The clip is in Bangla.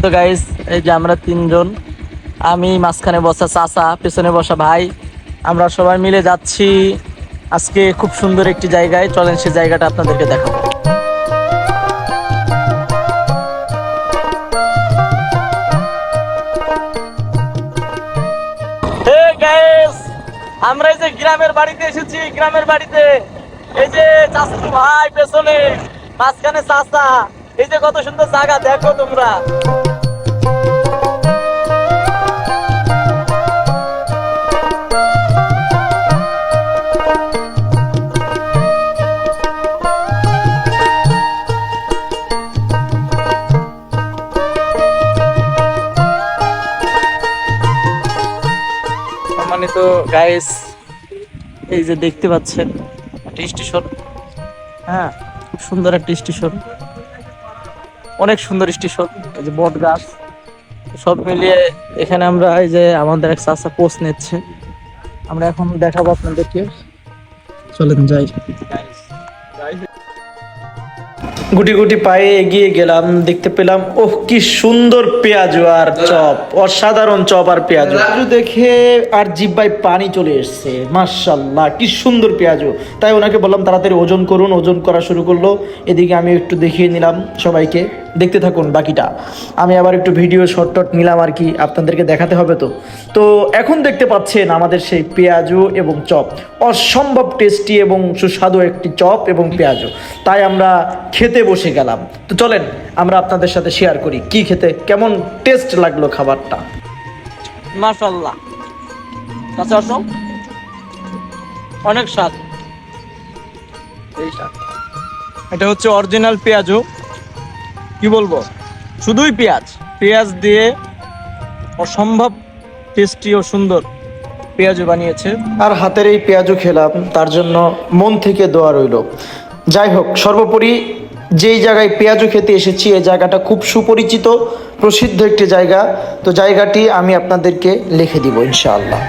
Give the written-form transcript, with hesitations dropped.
তো গাইস, এই যে আমরা তিনজন, আমি মাঝখানে বসা চাচা, পেছনে বসা ভাই, আমরা সবাই মিলে যাচ্ছি আজকে খুব সুন্দর একটি জায়গায়। চলেন সেই জায়গাটা আপনাদেরকে দেখাবো। হে গাইস, আমরা এই যে গ্রামের বাড়িতে এসেছি। গ্রামের বাড়িতে এই যে চাচা ভাই পেছনে, মাঝখানে চাচা, এই যে কত সুন্দর জায়গা দেখো তোমরা। সম্মানিত গাইস, এই যে দেখতে পাচ্ছেন একটা স্টেশন। হ্যাঁ, খুব সুন্দর একটা স্টেশন, অনেক সুন্দর স্টেশন। এই যে বট গাছ, সব মিলিয়ে এখানে আমরা এই যে আমাদের এক চাচা পোস্ট নিচ্ছে, আমরা এখন দেখাবো আপনাদেরকে। চলেন যাই। গুটি গুটি পায়ে এগিয়ে গেলাম, দেখতে পেলাম ওহ কি সুন্দর পেঁয়াজু আর চপ, অসাধারণ চপ আর পেঁয়াজু দেখে আর জিহ্বায় পানি চলে এসছে। মাশাআল্লাহ, কি সুন্দর পেঁয়াজু। তাই ওনাকে বললাম তাড়াতাড়ি ওজন করুন। ওজন করা শুরু করলো। এদিকে আমি একটু দেখিয়ে নিলাম সবাইকে, দেখতে থাকুন বাকিটা। আমি আবার একটু ভিডিও শর্ট নিলাম আর কি, আপনাদেরকে দেখাতে হবে। তো এখন দেখতে পাচ্ছেন আমাদের সেই পেঁয়াজু এবং চপ, অসম্ভব টেস্টি এবং সুস্বাদু একটি চপ এবং পেঁয়াজু। তাই আমরা খেতে বসে গেলাম। তো চলেন আমরা আপনাদের সাথে শেয়ার করি কি খেতে, কেমন টেস্ট লাগলো খাবারটা। মাশাআল্লাহ, অনেক স্বাদ। এটা হচ্ছে অরিজিনাল পেঁয়াজু, কি বলবো, শুধুই পেঁয়াজ দিয়ে অসম্ভব টেস্টি ও সুন্দর পেঁয়াজু বানিয়েছে। আর হাতের এই পেঁয়াজু খেলাম, তার জন্য মন থেকে দোয়া রইল। যাই হোক, সর্বোপরি যেই জায়গায় পেঁয়াজু খেতে এসেছি, এই জায়গাটা খুব সুপরিচিত, প্রসিদ্ধ একটি জায়গা। তো জায়গাটি আমি আপনাদেরকে লিখে দিব ইনশাআল্লাহ।